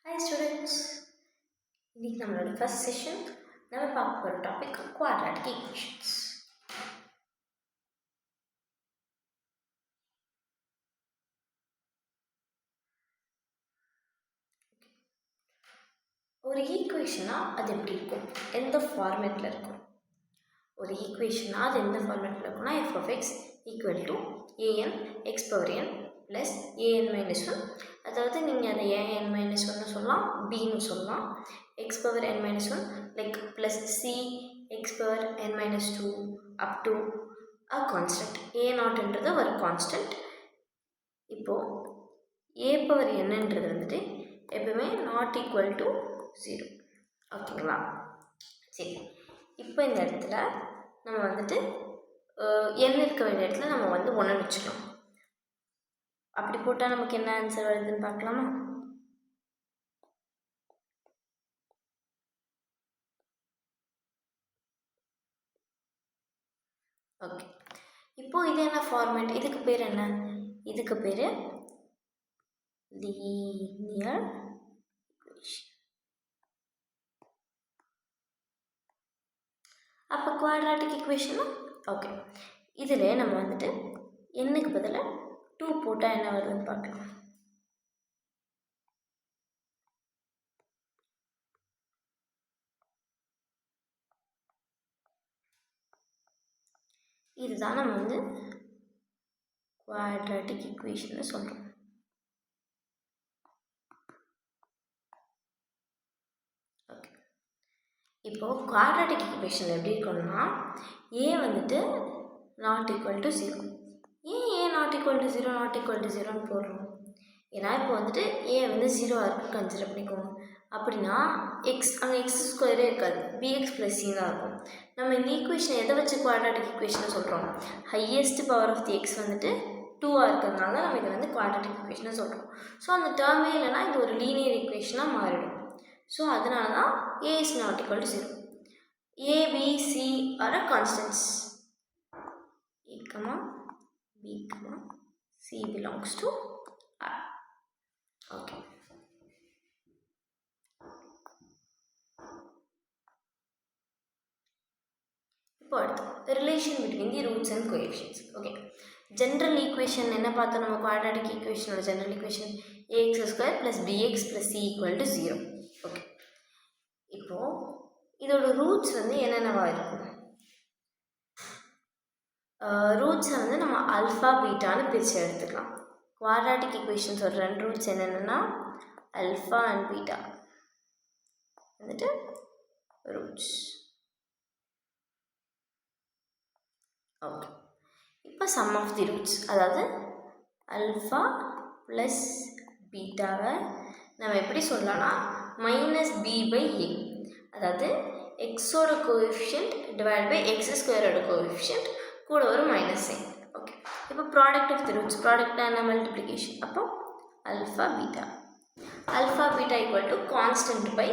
Hi students, இன்னைக்கு நம்மளோட first session நம்ம பார்க்க போகிற டாபிக் குவாட்ராட்டிக் ஈக்குவேஷன்ஸ். ஒரு ஈக்குவேஷனா அது எப்படி இருக்கும், எந்த ஃபார்மேட்டில் இருக்கும்? ஒரு ஈக்குவேஷனா அது எந்த ஃபார்மேட்டில் இருக்கும்னா f of x equal to an x power n plus an minus 1. அதாவது நீங்கள் அதை an மைனஸ் 1 சொல்லலாம், bன்னு சொல்லலாம். x power n minus 1 like plus c x power n minus 2 up to a constant a நாட்ன்றது ஒரு கான்ஸ்டன்ட். இப்போது a power என்னன்றது வந்துட்டு எப்பவுமே நாட் ஈக்குவல் டு 0. ஓகேங்களா? சரி, இப்போ இந்த இடத்துல நம்ம வந்துட்டு n இருக்க வேண்டிய இடத்துல நம்ம வந்து 1 வச்சுக்கலாம். அப்படி போட்டால் நமக்கு என்ன ஆன்சர் வருதுன்னு பார்க்கலாமா? ஓகே, இப்போ இது என்ன ஃபார்மேட்? இதுக்கு பேர் என்ன? இதுக்கு பேர் லீனியர் ஈக்குவேஷன். அப்போ குவாட்ராட்டிக் ஈக்குவேஷனா? ஓகே, இதில் நம்ம வந்துட்டு என்னுக்கு பதிலாக 2 போட்டால் என்ன வருதுன்னு பார்க்கலாம். இதுதான் நம்ம வந்து குவாட்ராட்டிக் ஈக்குவேஷன் சொல்கிறோம். ஓகே, இப்போது குவாட்ராட்டிக் ஈக்குவேஷன் எப்படி இருக்கணும்னா ஏ வந்துட்டு நாட் ஈக்குவல் டு 0. ஏன் not equal to 0 not equal to 0ன்னு போடுறோம்? ஏன்னா இப்போ வந்துட்டு ஏ வந்து 0 இருக்குன்னு கன்சிடர் பண்ணிக்கோங்க. அப்படின்னா எக்ஸ் அங்கே எக்ஸ் ஸ்கொயரே இருக்காது, பிஎக்ஸ் ப்ளஸ் சி தான் இருக்கும். நம்ம இந்த ஈக்குவேஷன் எதை வச்சு குவாட்ராட்டிக் ஈக்குவேஷனை சொல்கிறோம்? Highest power of the x வந்துட்டு 2ஆக இருக்கிறதுனால நம்ம இதை வந்து குவாட்ராட்டிக் ஈக்குவேஷனை சொல்கிறோம். ஸோ அந்த டேர்மே இல்லைன்னா இது ஒரு லீனியர் ஈக்குவேஷனாக மாறிடும். ஸோ அதனால தான் a is not equal to 0. A, B, C are constants. A, B, C belongs to R. Okay. இப்போ the relation between the roots and coefficients. Okay. General equation என்ன பார்த்தோம்? நம்ம quadratic equation ஓட general equation ax square plus bx plus c equal to 0. Okay. இப்போ இதோட roots வந்து என்னென்னவா இருக்கும்? ரூட்ஸை வந்து நம்ம அல்ஃபா பீட்டான்னு பிரித்து எடுத்துக்கலாம். குவாட்ராட்டிக் ஈக்குவேஷன்ஸோட 2 ரூட்ஸ் என்னென்னா அல்ஃபா அண்ட் பீட்டா வந்துட்டு ரூட்ஸ். ஓகே, இப்போ சம் ஆஃப் தி ரூட்ஸ், அதாவது அல்ஃபா ப்ளஸ் பீட்டாவை நம்ம எப்படி சொல்லலாம்னா மைனஸ் பி பை ஏ, அதாவது எக்ஸோட கோஎஃபிஷியன்ட் டிவைட் பை எக்ஸ் ஸ்கொயரோட கோஎஃபிஷியன்ட் கூட ஒரு மைனஸ் சைன். ஓகே, இப்போ product of the roots, product என்ன? மல்டிப்ளிகேஷன். அப்போ alpha beta equal to constant by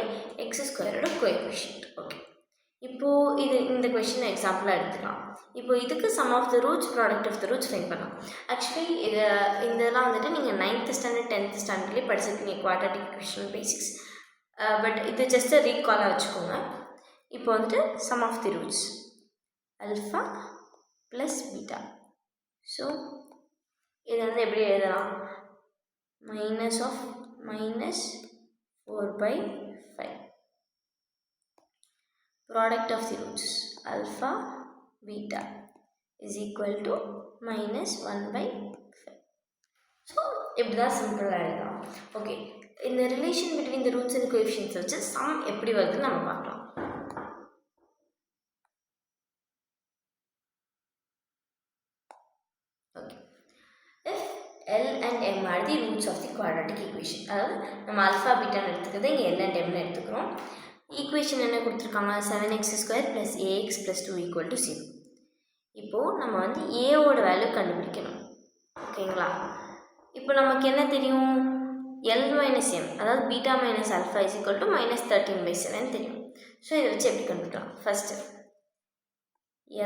x ஸ்கொயரோட கோஎஃபிஷியன்ட். ஓகே, இப்போது இந்த கொஷின் எக்ஸாம்பிளாக எடுத்துக்கலாம். இப்போ இதுக்கு some of the roots, product of the roots find பண்ணலாம். ஆக்சுவலி இதெல்லாம் வந்துட்டு நீங்கள் 9th ஸ்டாண்டர்ட் 10th ஸ்டாண்டர்ட்லேயே படிச்சிருக்கீங்க குவாட்ராட்டிக் ஈக்குவேஷன் பேசிக்ஸ். பட் இது ஜஸ்ட் ரீகாலாக வச்சுக்கோங்க. இப்போ வந்துட்டு sum of the roots alpha plus beta. So இது வந்து எப்படி எழுதலாம்? Minus of minus 4/5. Product of the roots alpha beta is equal to minus 1/5. So இப்படிதான் சிம்பிளாக எழுதலாம். ஓகே, இந்த relation between the roots and coefficients வச்சு சம் எப்படி வருதுன்னு நம்ம பார்க்கலாம். Okay, if L and M are the roots of the quadratic equation, அதாவது நம்ம அல்ஃபா பீட்டான்னு எடுத்துக்கிறது, இங்கே L and Mன்னு எடுத்துக்கிறோம். ஈக்குவேஷன் என்ன கொடுத்துருக்காங்க? 7x square plus ax plus 2 equal to 0. இப்போது நம்ம வந்து ஏவோட வேல்யூ கண்டுபிடிக்கணும். ஓகேங்களா? இப்போ நமக்கு என்ன தெரியும்? L மைனஸ் எம், அதாவது beta minus alpha is equal to minus 13/7 தெரியும். ஸோ இதை வச்சு எப்படி கண்டுபிடிக்கலாம்? ஃபஸ்ட்டு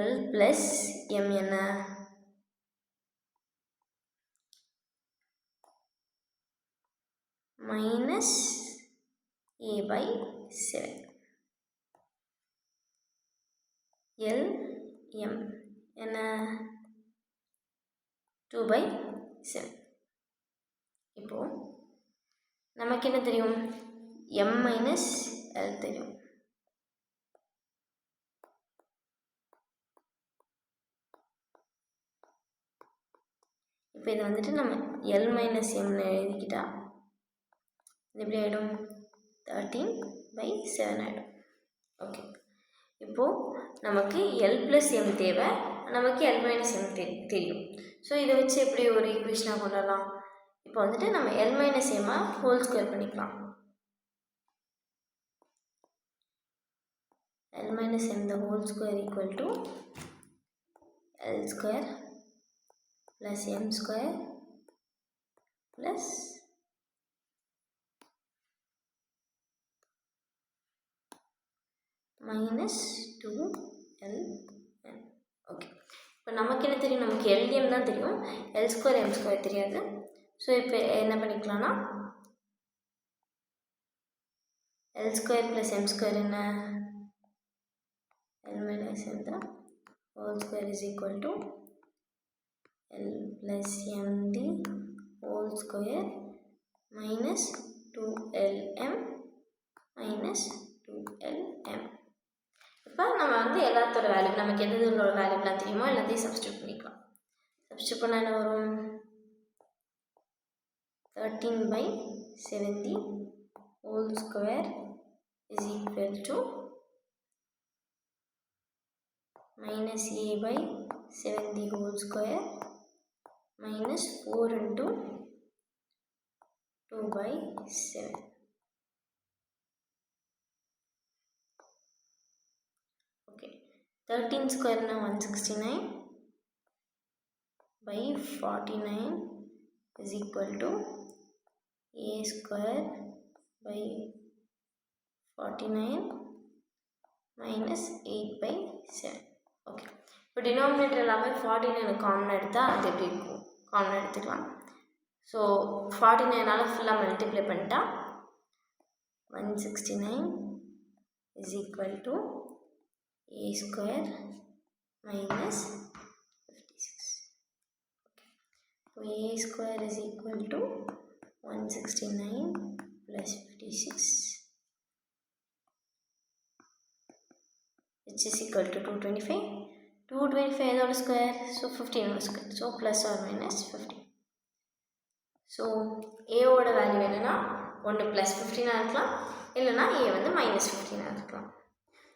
L ப்ளஸ் எம் என்ன? Minus a by 7. L m என்ன 2 by 7. இப்போ நமக்கு என்ன தெரியும், m minus l தெரியும். இப்போ இது வந்துட்டு நம்ம l minus m எழுதிக்கிட்டா இது எப்படி ஆகிடும், 13/7 ஆகிடும். ஓகே, இப்போது நமக்கு l plus m தேவை, நமக்கு l minus m தெரியும். ஸோ இதை வச்சு எப்படி ஒரு ஈக்குவேஷனாக கொண்டாடலாம். இப்போ வந்துட்டு நம்ம l minus m whole square பண்ணிக்கலாம். l minus m the whole square equal to l square plus m square plus minus 2ln. Okay, இப்போ நமக்கு என்ன தெரியும், நமக்கு எல்டிஎம் தான் தெரியும், எல் ஸ்கொயர் எம் ஸ்கொயர் தெரியாது. ஸோ இப்போ என்ன பண்ணிக்கலாம்னா L square plus M square என்ன, எல் மைனஸ் எம் தான் whole square is equal to L plus M the whole square minus 2lm minus 2lm. இப்போ நம்ம வந்து எல்லாத்தோட வேல்யூ, நமக்கு எதுலோட வேல்யூலாம் தெரியுமோ எல்லாத்தையும் சப்ஸ்டியூட் பண்ணிக்கலாம். சப்ஸ்டியூட் பண்ணால் என்ன வரும், 13/70 whole square is equal to minus a/70 whole square minus 4 into 2/7. Okay, 13 ஸ்கொயர்னா 169/49 is equal to a square by 49 minus 8/7. Okay, இப்போ டினாமினேட்டர் எல்லாமே 49 காமனாக எடுத்தால் அது எப்படி இருக்கும், காமனாக எடுத்துக்கலாம். ஸோ 49 ஃபுல்லாக மல்டிப்ளை பண்ணிட்டா 169 is equal to a square minus 56. So a square is equal to 169 plus 56, which is equal to 225. 225 is square, so 15 square, so plus or minus 15. So a ஓட வேல்யூ என்னன்னா ஒன்று ப்ளஸ் 15 இருக்கலாம், இல்லைனா a வந்து minus 15 இருக்கலாம்.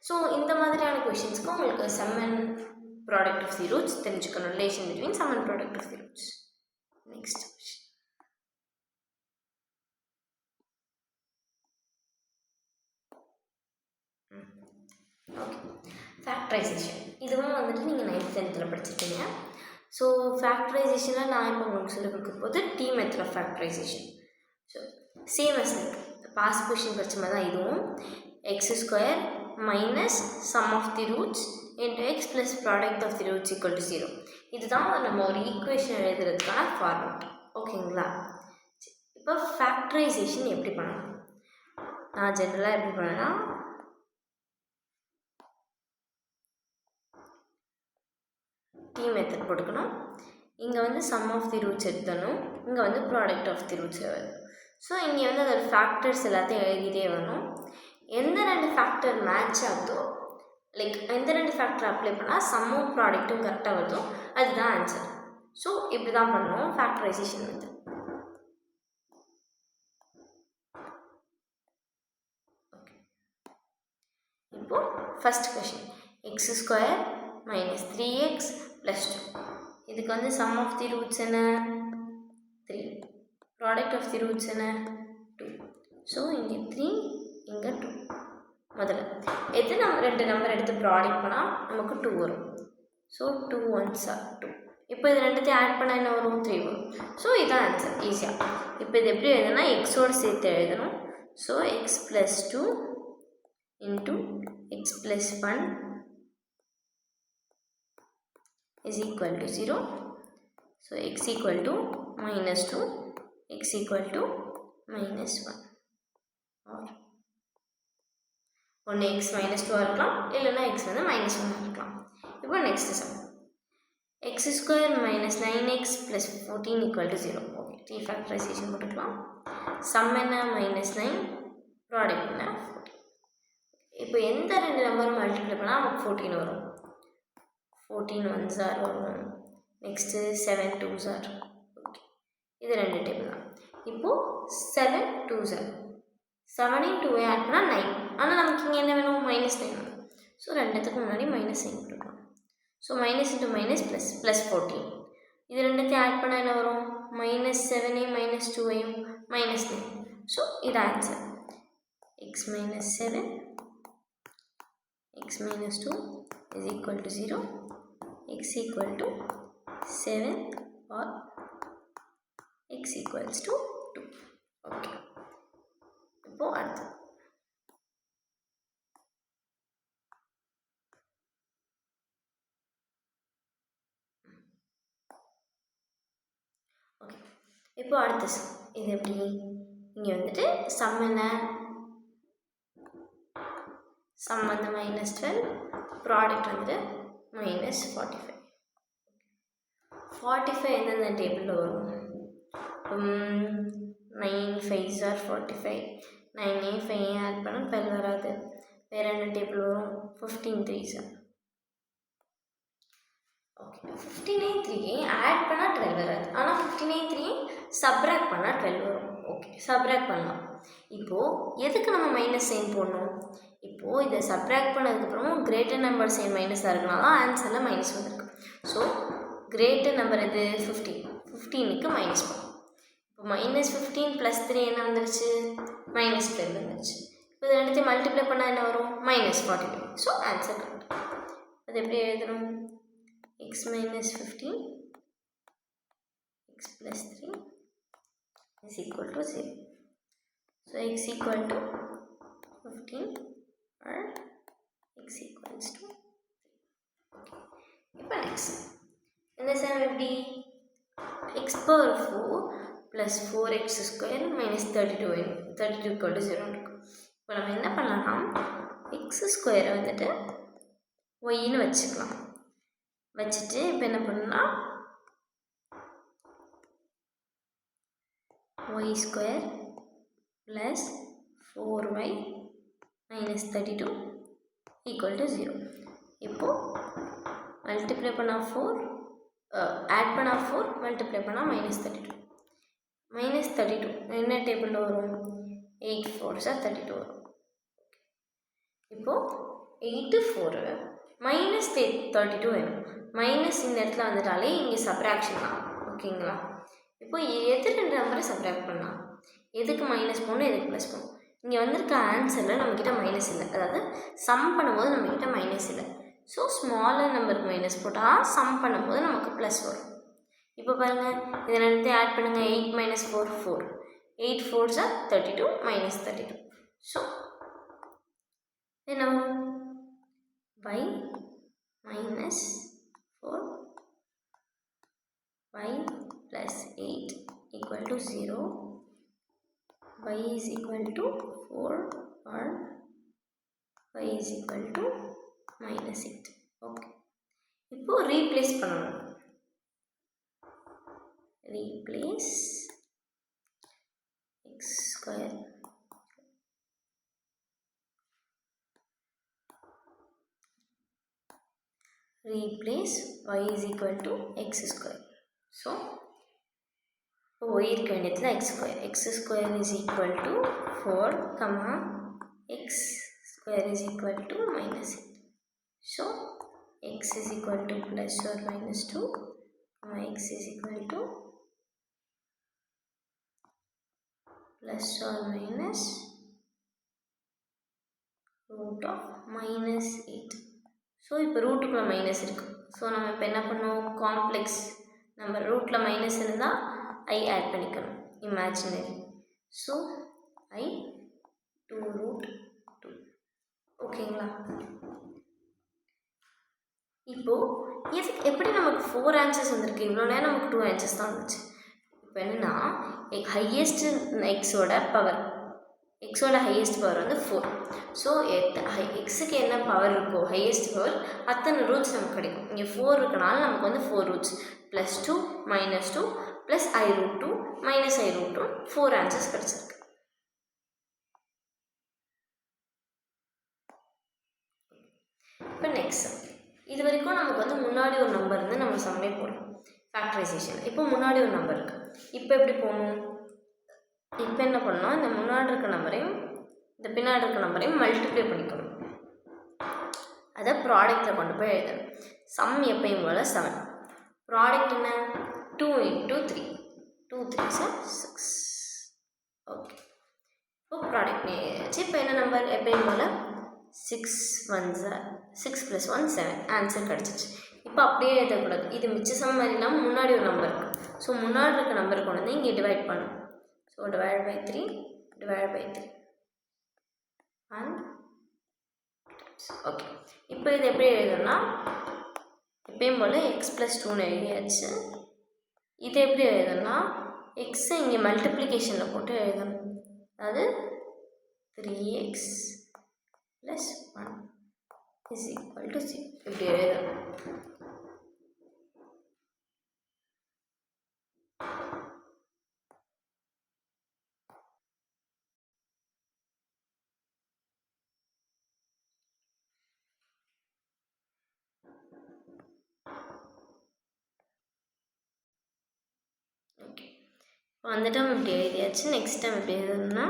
So இந்த மாதிரியான கொஷின்ஸ்க்கு உங்களுக்கு sum and product of the roots தெரிஞ்சுக்கணும், relation between sum and product of the roots. Next question, okay, factorisation. இதுவும் வந்துட்டு நீங்கள் 9th 10th படிச்சிருக்கீங்க. ஸோ ஃபேக்டரைசேஷனில் நான் இப்போ உங்களுக்கு சொல்லிக் கொடுக்க போது the method of factorization. So same as past question படித்த மாதிரி தான் இதுவும். X square minus sum of the roots into x plus product of the roots equal to 0. இதுதான் நம்ம ஒரு ஈக்குவேஷன் எழுதுறதுக்கான ஃபார்மேட். ஓகேங்களா? இப்போ ஃபேக்டரைசேஷன் எப்படி பண்ணணும், நான் ஜென்ரலாக எப்படி பண்ணேன்னா டி மெத்தட் போட்டுக்கணும். இங்கே வந்து சம் ஆஃப் தி ரூட்ஸ் எடுத்துடணும், இங்கே வந்து ப்ராடக்ட் ஆஃப் தி ரூட்ஸ் வரும். ஸோ இங்கே வந்து அதோட ஃபேக்டர்ஸ் எல்லாத்தையும் எழுதிட்டே வரணும். எந்த ரெண்டு ஃபேக்டர் மேட்ச் ஆகுதோ, லைக் எந்த ரெண்டு ஃபேக்டர் அப்ளை பண்ணால் சம்மும் ப்ராடக்ட்டும் கரெக்டாக வருதோ அதுதான் ஆன்சர். ஸோ இப்படி தான் பண்ணணும் ஃபேக்டரைசேஷன் வந்து. ஓகே, இப்போது first question X square minus 3x + 2. இதுக்கு வந்து சம் ஆஃப் தி ரூட்ஸ் என்ன 3, ப்ராடக்ட் ஆஃப் தி ரூட்ஸ் என்ன 2. ஸோ இங்கே 3 இங்கே 2. முதல்ல எது நம்ம ரெண்டு நம்பர் எடுத்து ப்ராடக்ட் பண்ணால் நமக்கு 2 வரும். So 2 1s are 2. இப்போ இது ரெண்டுத்தையும் ஆட் பண்ணால் என்ன வரும் 3 வரும். ஸோ இதுதான் ஆன்சர் ஈஸியாக. இப்போ இது எப்படி எழுதுனா எக்ஸோடு சேர்த்து எழுதணும். So X + 2 into X + 1 is equal to 0. So x equal to -2, x equal to -1 or ஒன்று எக்ஸ் -2 இருக்கலாம், இல்லைன்னா எக்ஸ் வந்து -1 இருக்கலாம். இப்போ next sum x square minus 9x plus 14 equal to 0. Okay, t factorisation போட்டுக்கலாம். சம் என்ன -9, ப்ராடக்ட் என்ன 14. இப்போ எந்த ரெண்டு நம்பரும் மல்டிப்ளை பண்ணால் நமக்கு 14 வரும். 14 1s are வரும். Next 7 2s are. ஓகே, இது ரெண்டு டேபிள் தான். இப்போது 7 2s are 7 2 ஆட் பண்ணால் 9. ஆனால் நமக்கு இங்கே என்ன வேணும் -9 வேணும். ஸோ ரெண்டுத்துக்கு முன்னாடி மைனஸ் சைன் போட்டுக்கலாம். So minus into minus plus 14. இது ரெண்டுத்தையும் ஆட் பண்ணால் என்ன வரும்? -7ஐயும் -2ஐயும் -9. ஸோ இது answer. x - 7 x - 2 is equal to 0. x equal to 7 or x equals to 2. Okay, இப்போ அடுத்து ஓகே, இப்போ அடுத்த சம். இது எப்படி? இங்கே வந்துட்டு சம் என்ன? சம் வந்து -12, ப்ராடக்ட் வந்து -45. 45 எந்தெந்த டேபிளில் வரும்? 9 5s are 45. 9ஐயும் 5ஐயும் ஆட் பண்ணால் 12 வராது. வேறு என்ன டேபிள் வரும்? 15 3s are. ஓகே, 15ஐயும் 3ஐயும் ஆட் பண்ணால் 12 வராது. ஆனால் 15ஐயும் 3ஐயும் சப்ராக்ட் பண்ணால் 12 வரும். ஓகே, சப்ராக்ட் பண்ணலாம். இப்போது எதுக்கு நம்ம மைனஸ் சைன் போடணும்? இப்போது இதை சப்ராக்ட் பண்ணதுக்கப்புறமும் கிரேட்டர் நம்பர் சைன் மைனஸாக இருக்கனால தான் ஆன்சரில் மைனஸ் வந்திருக்கு. ஸோ கிரேட்டர் நம்பர் எது? 15க்கு மைனஸ் பண்ணும். இப்போ -15 + 3 என்ன வந்துருச்சு? -12 வந்துருச்சு. இப்போ இது ரெண்டுத்தையும் மல்டிப்ளை பண்ணால் என்ன வரும்? -45. So answer correct. அது எப்படி எழுதணும்? x - 15 x + 3 is equal to 0. So x equal to 15 or x equals to 3. Okay. இப்போ நெக்ஸ்ட் இந்த சம் எப்படி? x power 4 plus 4x square minus 32 equal to 0 இருக்கும். இப்போ நம்ம என்ன பண்ணலாம்னா x ஸ்கொயரை வந்துட்டு ஒய்ன்னு வச்சுக்கலாம். வச்சுட்டு இப்போ என்ன பண்ணணும்னா y square plus 4y minus 32 equal to 0. இப்போது மல்டிப்ளை பண்ணால் 4, ஆட் பண்ணால் 4, மல்டிப்ளை பண்ணால் -32 என்ன டேபிளில் வரும்? 8 4s are 32 வரும். இப்போது 8 4 -32 வேணும். மைனஸ் இந்த இடத்துல வந்துட்டாலே இங்கே சப்ராக்ஷன் தான். ஓகேங்களா? இப்போ எது ரெண்டு நம்பரை சப்ராக்ட் பண்ணலாம்? எதுக்கு மைனஸ் போகணும், எதுக்கு ப்ளஸ் போகணும்? இங்கே வந்திருக்க ஆன்சரில் நம்மக்கிட்ட மைனஸ் இல்லை. அதாவது சம் பண்ணும்போது நம்மக்கிட்ட மைனஸ் இல்லை. ஸோ ஸ்மாலர் நம்பருக்கு மைனஸ் போட்டால் சம் பண்ணும்போது நமக்கு ப்ளஸ் வரும். இப்போ பாருங்கள், இதை ரெண்டுத்தையும் ஆட் பண்ணுங்கள். 8 - 4 4. 8 4s are 32 -32. ஸோ என்ன வரும்? y -4 y plus 8 equal to 0. Y is equal to 4 or y is equal to -8. Okay, இப்போ ரீப்ளேஸ் பண்ணணும். Replace x square replace y is equal to x square. So y இருக்க வேண்டியதுல x square is equal to 4, x square is equal to -8. So x is equal to plus or minus 2, x is equal to plus or minus root of -8. So இப்போ ரூட்டுக்குள்ளே minus இருக்குது. So நம்ம இப்போ என்ன பண்ணோம்? Complex number ரூட்டில் minus இருந்தால் ஐ add பண்ணிக்கணும், imaginary. So I 2√2. ஓகேங்களா? இப்போது எப்படி நமக்கு 4 ஆன்சர்ஸ் வந்திருக்கு? இவ்வளோ நேரம் நமக்கு 2 ஆன்சர்ஸ் தான் வந்துச்சு. இப்போ என்னென்னா ஹையஸ்ட் எக்ஸோட பவர் எக்ஸோட ஹையஸ்ட் பவர் வந்து 4. ஸோ எக்ஸுக்கு என்ன பவர் இருக்கோ ஹையஸ்ட் பவர் அத்தனை ரூட்ஸ் நமக்கு கிடைக்கும். இங்கே 4 இருக்கனால நமக்கு வந்து 4 ரூட்ஸ் +2 -2 + i√2 -i√2 4 ஆன்சர்ஸ் கிடச்சிருக்கு. இப்போ நெக்ஸ்ட் இது வரைக்கும் நமக்கு வந்து முன்னாடி ஒரு நம்பர் இருந்து நம்ம சம்மே போடணும் ஃபேக்டரைசேஷன். இப்போ முன்னாடி ஒரு நம்பர் இருக்குது. இப்போ எப்படி போகணும்? இப்போ என்ன பண்ணணும்? இந்த முன்னாடி இருக்க நம்பரையும் இந்த பின்னாடி இருக்க நம்பரையும் மல்டிப்ளை பண்ணிக்கணும். அதை ப்ராடக்டில் கொண்டு போய் எழுதணும். சம் எப்பயும் போல் 7. ப்ராடக்ட் என்ன? 2 × 3 2 3s 6. ஓகே, இப்போ ப்ராடக்ட் எழுதியாச்சு. இப்போ என்ன நம்பர்? எப்பயும் போல் 6 1s 6 + 1 7 ஆன்சர் கிடச்சிச்சு. இப்போ அப்படியே எழுதக்கூடாது. இது மிச்ச சம் மாதிரி இல்லாமல் முன்னாடி ஒரு நம்பர் இருக்குது. ஸோ முன்னாடி இருக்க நம்பர் கொண்டு வந்து இங்கே டிவைட் பண்ணும். So /3 /3 and okay. இப்போ இது எப்படி எழுதணும்னா எப்பயும் போல் x + 2 எழுதியாச்சு. இது எப்படி எழுதணும்னா எக்ஸை இங்கே மல்டிப்ளிகேஷனில் போட்டு எழுதணும். அதாவது 3x + 1 = 0 இப்படி எழுதணும். ஓகே, இப்போ அந்த டைம் இப்படி எழுதியாச்சு. நெக்ஸ்ட் டைம் எப்படி எழுதணும்னா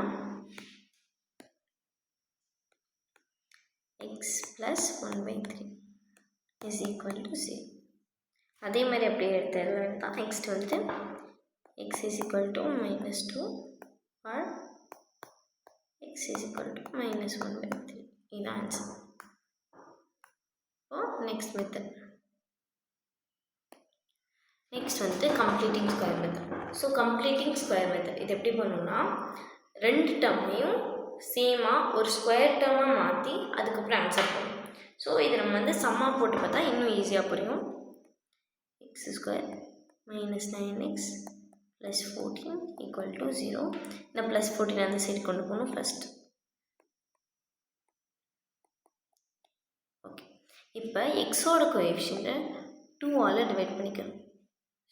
x + 1/3 = 0. அதே மாதிரி அப்படியே எடுத்து எழுத வேண்டாம். நெக்ஸ்ட் வந்து x = -2 or x = -1/3 இது ஆன்சர். இப்போ நெக்ஸ்ட் மெத்தட். நெக்ஸ்ட் வந்து completing square method. So completing square method இது எப்படி பண்ணணும்னா 2 டேர்மையும் சேமாக ஒரு ஸ்கொயர் டேர்மாக மாற்றி அதுக்கப்புறம் ஆன்சர் பண்ணணும். ஸோ இதை நம்ம வந்து சம்மாக போட்டு பார்த்தா இன்னும் ஈஸியாக புரியும். x² - 9x + 14 = 0. இந்த +14 அந்த சைடு கொண்டு போகணும் ஃபஸ்ட். ஓகே, இப்போ எக்ஸோட கோஎஃபிஷியன்ட்டை 2ஆல் டிவைட் பண்ணிக்கணும்.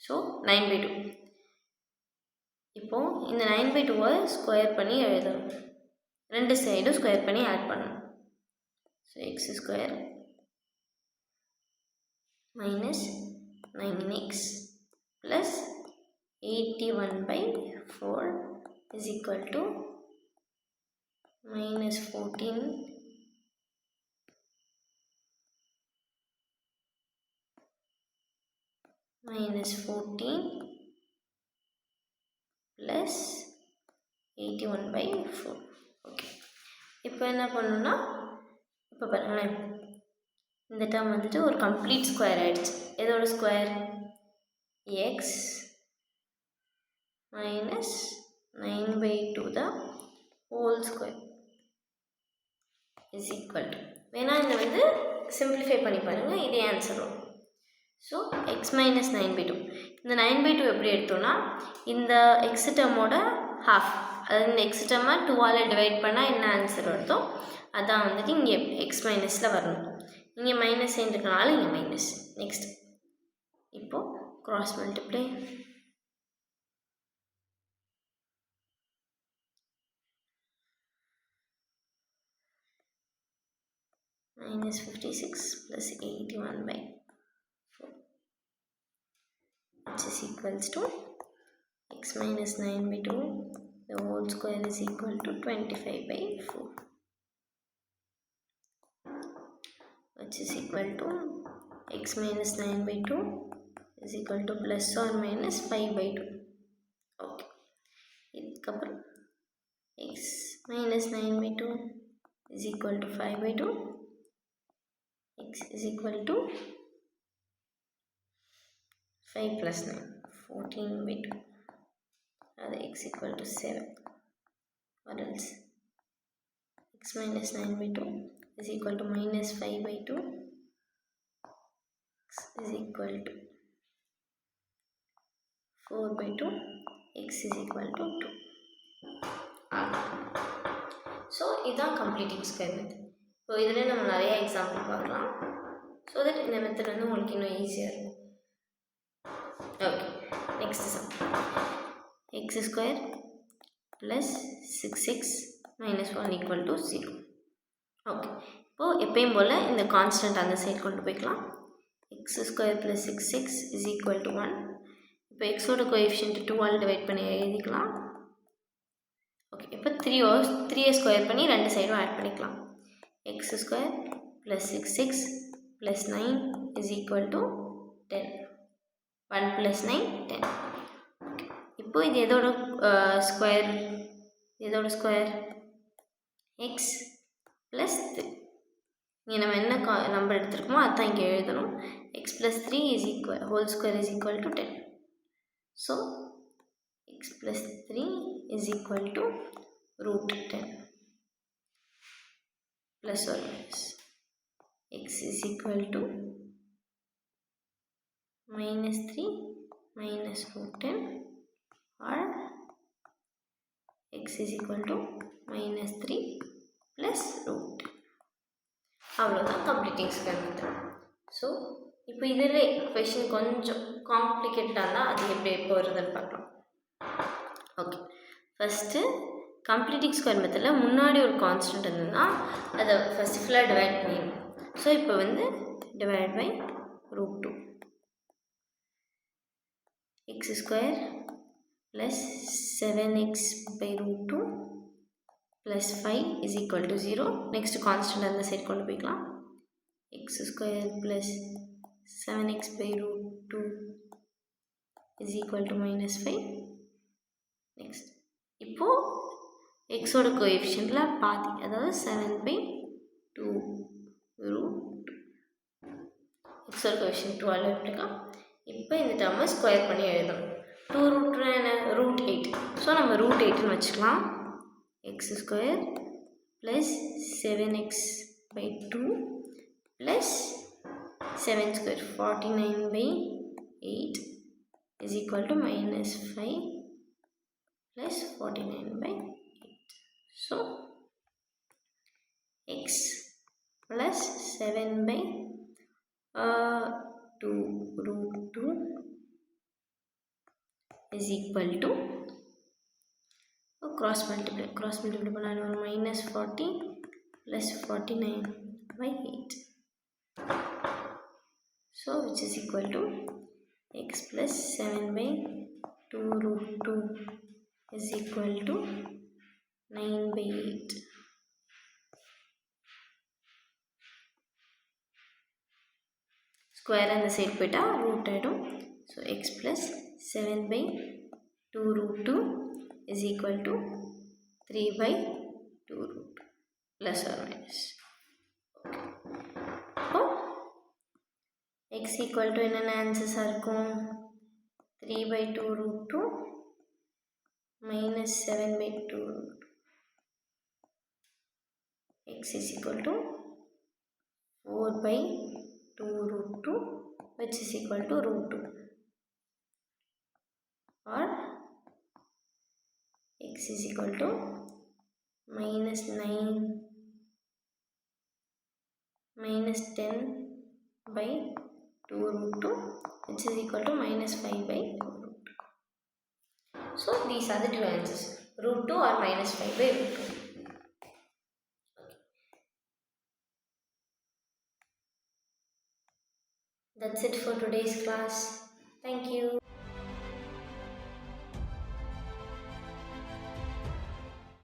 ஸோ 9/2. இப்போது இந்த 9/2 ஸ்கொயர் பண்ணி எழுதணும். 2 சைடும் ஸ்கொயர் பண்ணி ஆட் பண்ணணும். So x² - 9x + 81/4 = -14 + 81/4. ஓகே, இப்போ என்ன பண்ணணும்னா இப்போ பாருங்களேன், இந்த டேர்ம் வந்துட்டு ஒரு கம்ப்ளீட் ஸ்கொயர் ஆகிடுச்சு. எதோட square? x - 9/2 the whole square = வேணால் இதை வந்து சிம்பிளிஃபை பண்ணி பாருங்கள், இதே ஆன்சர் வரும். ஸோ x - 9/2 இந்த 9/2 எப்படி எடுத்தோம்னா இந்த எக்ஸ் டேர்மோட ஹாஃப், அதாவது இந்த எக்ஸ் டேர்மை 2ஆல் டிவைட் பண்ணால் என்ன ஆன்சர் வருதோ அதான் வந்துட்டு இங்கே எக்ஸ் மைனஸில் வரணும். இங்கே மைனஸ் இருக்கனால இங்கே மைனஸ். நெக்ஸ்ட் இப்போது cross multiply. -56 + 81/4 which is equals to x - 9/2 the whole square is equal to 25/4 which is equal to x - 9/2 is equal to ±5/2. okay, இதுக்கப்புறம் x - 9/2 is equal to 5/2. x is equal to 5 + 9 14/2. That x equal to 7. What else? x - 9/2 is equal to -5/2. X is equal to 4/2. X is equal to 2. So இதுதான் completing square method. So இதில் நம்ம நிறைய example பார்க்கலாம். So that இந்த method வந்து உங்களுக்கு இன்னும் ஈஸியாக இருக்கும். Okay, next sum. X square plus 6x minus 1 equal to 0. Okay, இப்போது எப்பயும் போல் இந்த கான்ஸ்டன்ட் அந்த சைடு கொண்டு போய்க்கலாம். X square plus 6x is equal to 1. இப்போ எக்ஸோட கோஎஃபிஷியன்ட் 2ஆல் டிவைட் பண்ணி எழுதிக்கலாம். ஓகே, இப்போ 3 ஸ்கொயர் பண்ணி ரெண்டு சைடும் ஆட் பண்ணிக்கலாம். X square plus 6x plus 9 is equal to 10. 1 plus 9 10. இப்போது இது எதோட ஸ்கொயர்? X plus 3. இங்கே நம்ம என்ன நம்பர் எடுத்துருக்கோமோ அதுதான் இங்கே எழுதணும். X plus 3 is equal whole square is equal to 10. So x plus 3 is equal to root 10 plus or minus x is equal to minus 3 minus root 10 or x is equal to minus 3 plus root 10. அவ்வளோதான் completing square method. So இப்போ இதில் question கொஞ்சம் காம்ப்ளிகேட்டடாக இருந்தால் அது எப்போ வருதுன்னு பார்க்கலாம். Okay, first completing square மெத்தடில் முன்னாடி ஒரு கான்ஸ்டன்ட் இருந்ததுன்னா அதை ஃபஸ்ட்டு ஃபுல்லாக டிவைட் பண்ணிடணும். ஸோ இப்போ வந்து divide by root 2 x square plus 7x by root 2 plus 5 is equal to 0. Next constant அந்த சைட் கொண்டு போய்க்கலாம். X square plus 7x by root 2 is equal to minus 5. Next இப்போது எக்ஸோட கோஎஃபிஷியன்ட்டில் பாதி, அதாவது 7/2 ரூட் 2. எக்ஸோட கோஎஃபிஷியன்ட் 12 எடுத்துக்கலாம். இப்போ இந்த டேர்மை ஸ்கொயர் பண்ணி எழுதணும். 2 ரூட் என்ன? ரூட் 8. ஸோ நம்ம ரூட் 8ன்னு வச்சுக்கலாம். X square plus 7x by 2 plus 7 square 49/8 is equal to minus 5 plus 49/8. So x plus 7/2 root 2 is equal to cross multiply பண்ணாலும் minus 40 plus 49/8. So which is equal to x plus 7/2 root 2 is equal to 9/8. Square and the side peta root item. So x plus 7/2 root 2 is equal to 3/2 root plus or minus. Okay. So x equal to என்ன answers இருக்கும்? 3/2 root 2 minus 7/2 root 2. X is equal to 4/2 root 2 which is equal to root 2, or x is equal to minus 10/2 root 2 which is equal to minus 5/2 root 2. So these are the two answers, root 2 or minus 5/root 2. That's it for today's class. Thank you.